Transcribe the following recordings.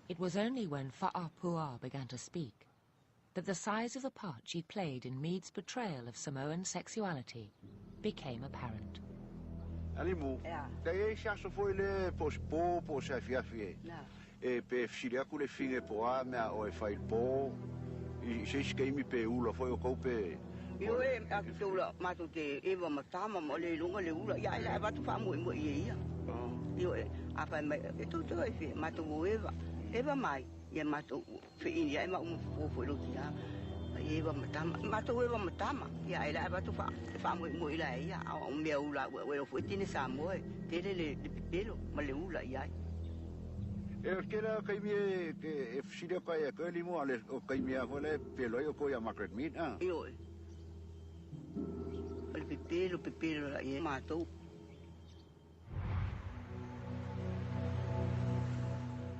It was only when Fa'apua began to speak that the size of the part she'd played in Mead's portrayal of Samoan sexuality became apparent. Alimu, they shaso foi le po sa fiafi. E pe fsilia ku le finge po a mea o e fai po. I se skemi pe ulo foi o kope. Io e akitola matu te eva matama mo le lunga le ula ya la ba tu fa mo ia. Io e apa me tu e fi matu eva mai ia matu fi ia ma fo lo kia. Eva matama ia la ba tu fa mo ila ia o me ula o fo tini sa mo te le pelo ma le ula ia. E kera kai me ke fsilia kai ka limu ale o kai me a le pelo yo ko ya Margaret Mead a. Io Pepelo la ia matou.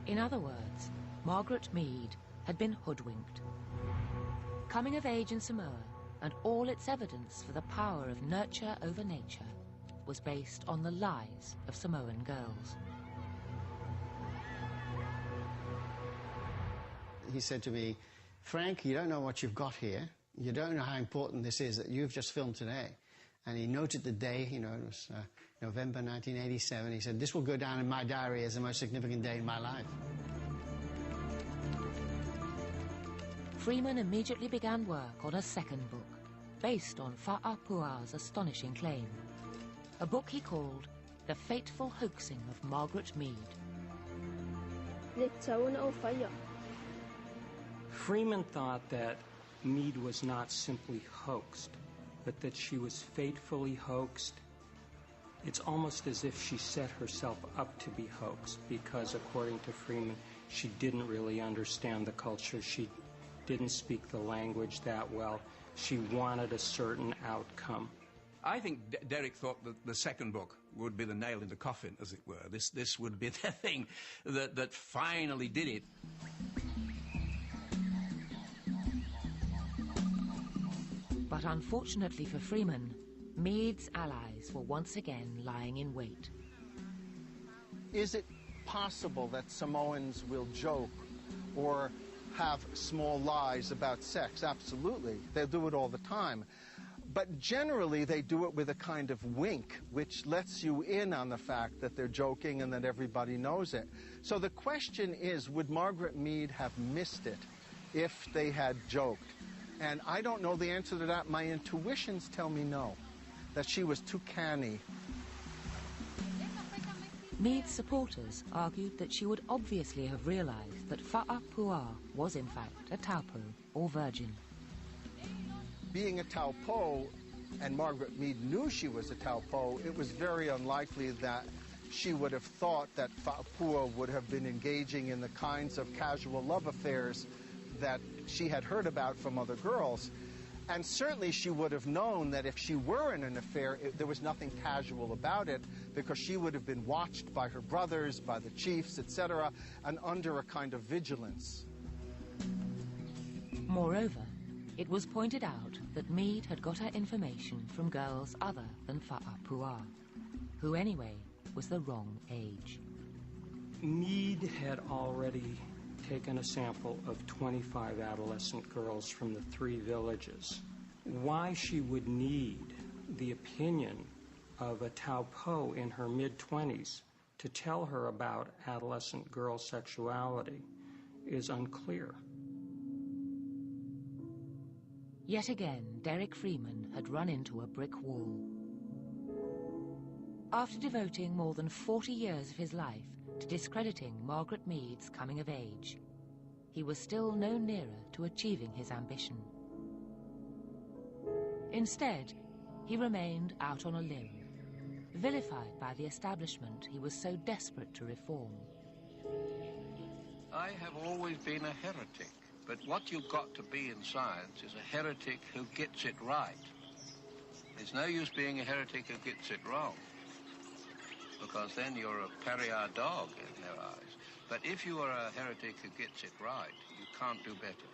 In other words, Margaret Mead had been hoodwinked. Coming of age in Samoa and all its evidence for the power of nurture over nature was based on the lies of Samoan girls. He said to me, "Frank, you don't know what you've got here. You don't know how important this is that you've just filmed today." And he noted the day, you know, it was November 1987. He said, "This will go down in my diary as the most significant day in my life." Freeman immediately began work on a second book, based on Fa'apua's astonishing claim. A book he called The Fateful Hoaxing of Margaret Mead. Freeman thought that Mead was not simply hoaxed, but that she was fatefully hoaxed. It's almost as if she set herself up to be hoaxed because, according to Freeman, she didn't really understand the culture. She didn't speak the language that well. She wanted a certain outcome. I think Derek thought that the second book would be the nail in the coffin, as it were. This would be the thing that finally did it. But unfortunately for Freeman, Mead's allies were once again lying in wait. Is it possible that Samoans will joke or have small lies about sex? Absolutely. They'll do it all the time. But generally, they do it with a kind of wink, which lets you in on the fact that they're joking and that everybody knows it. So the question is, would Margaret Mead have missed it if they had joked? And I don't know the answer to that. My intuitions tell me no, that she was too canny. Mead's supporters argued that she would obviously have realized that Fa'apua was in fact a taupo, or virgin. Being a taupo, and Margaret Mead knew she was a taupo, it was very unlikely that she would have thought that Fa'apua would have been engaging in the kinds of casual love affairs that she had heard about from other girls. And certainly she would have known that if she were in an affair, there was nothing casual about it, because she would have been watched by her brothers, by the chiefs, etc., and under a kind of vigilance. Moreover, it was pointed out that Mead had got her information from girls other than Fa'apua, who anyway was the wrong age. Mead had already taken a sample of 25 adolescent girls from the 3 villages. Why she would need the opinion of a taupo in her mid-20s to tell her about adolescent girl sexuality is unclear. Yet again, Derek Freeman had run into a brick wall. After devoting more than 40 years of his life to discrediting Margaret Mead's coming of age, he was still no nearer to achieving his ambition. Instead, he remained out on a limb, vilified by the establishment he was so desperate to reform. I have always been a heretic, but what you've got to be in science is a heretic who gets it right. There's no use being a heretic who gets it wrong, because then you're a pariah dog in their eyes. But if you are a heretic who gets it right, you can't do better.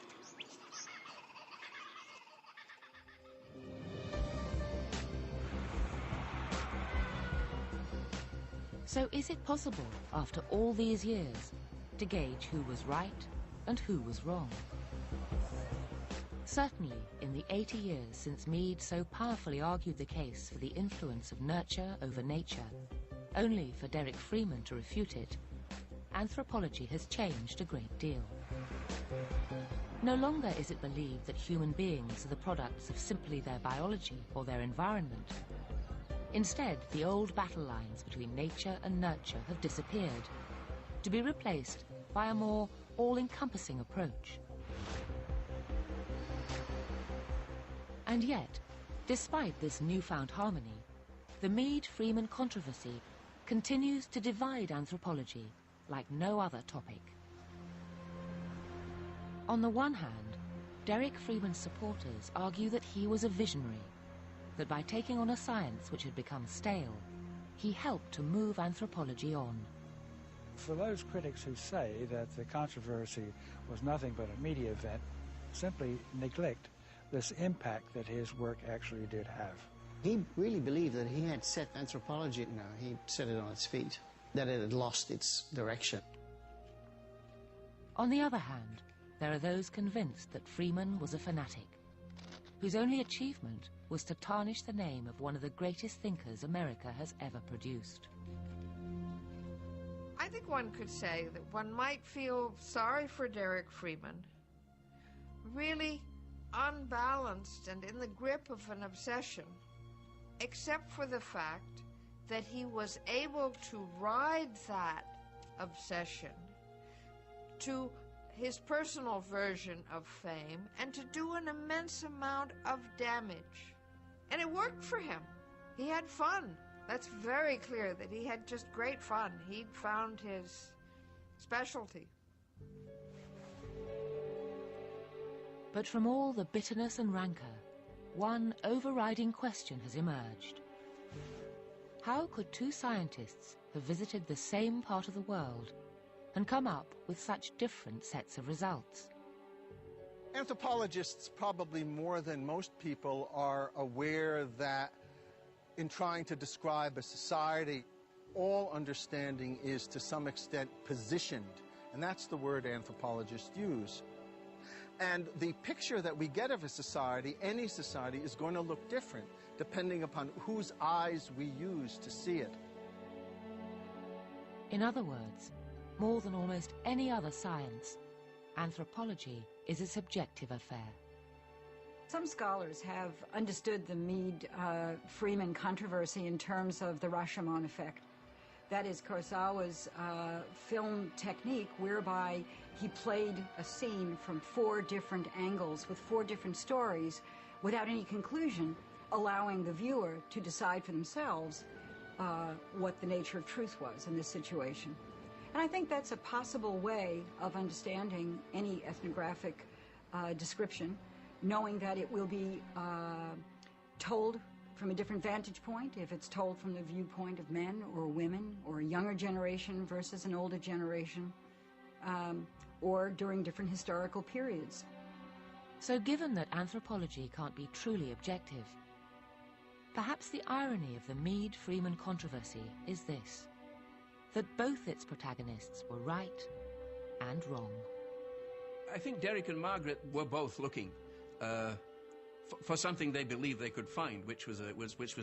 So is it possible, after all these years, to gauge who was right and who was wrong. Certainly, in the 80 years since Mead so powerfully argued the case for the influence of nurture over nature, only for Derek Freeman to refute it, anthropology has changed a great deal. No longer is it believed that human beings are the products of simply their biology or their environment. Instead, the old battle lines between nature and nurture have disappeared, to be replaced by a more all-encompassing approach. And yet, despite this newfound harmony, the Mead-Freeman controversy continues to divide anthropology like no other topic. On the one hand, Derek Freeman's supporters argue that he was a visionary, that by taking on a science which had become stale, he helped to move anthropology on. For those critics who say that the controversy was nothing but a media event, simply neglect this impact that his work actually did have. He really believed that he had set anthropology, he set it on its feet, that it had lost its direction. On the other hand, there are those convinced that Freeman was a fanatic, whose only achievement was to tarnish the name of one of the greatest thinkers America has ever produced. I think one could say that one might feel sorry for Derek Freeman, really unbalanced and in the grip of an obsession, except for the fact that he was able to ride that obsession to his personal version of fame and to do an immense amount of damage. And it worked for him. He had fun. That's very clear that he had just great fun. He'd found his specialty. But from all the bitterness and rancor, one overriding question has emerged. How could two scientists have visited the same part of the world and come up with such different sets of results? Anthropologists, probably more than most people, are aware that in trying to describe a society, all understanding is to some extent positioned, and that's the word anthropologists use. And the picture that we get of a society, any society, is going to look different depending upon whose eyes we use to see it. In other words, more than almost any other science, anthropology is a subjective affair. Some scholars have understood the Mead-Freeman controversy in terms of the Rashomon effect. That is Kurosawa's film technique whereby he played a scene from 4 different angles with 4 different stories without any conclusion, allowing the viewer to decide for themselves what the nature of truth was in this situation. And I think that's a possible way of understanding any ethnographic description, knowing that it will be told from a different vantage point, if it's told from the viewpoint of men or women, or a younger generation versus an older generation, or during different historical periods. So given that anthropology can't be truly objective, perhaps the irony of the Mead-Freeman controversy is this, that both its protagonists were right and wrong. I think Derek and Margaret were both looking for something they believed they could find, which was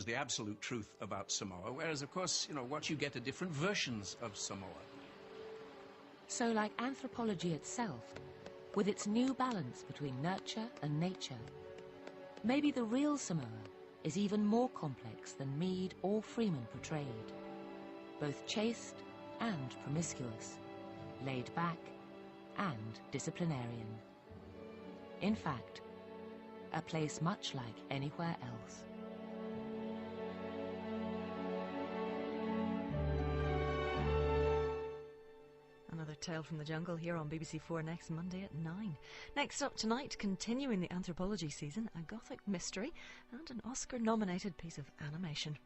the absolute truth about Samoa, whereas, of course, what you get are different versions of Samoa. So like anthropology itself, with its new balance between nurture and nature, maybe the real Samoa is even more complex than Mead or Freeman portrayed, both chaste and promiscuous, laid back and disciplinarian. In fact, a place much like anywhere else. Another Tale from the Jungle here on BBC4 next Monday at 9. Next up tonight, continuing the anthropology season, a gothic mystery and an Oscar-nominated piece of animation.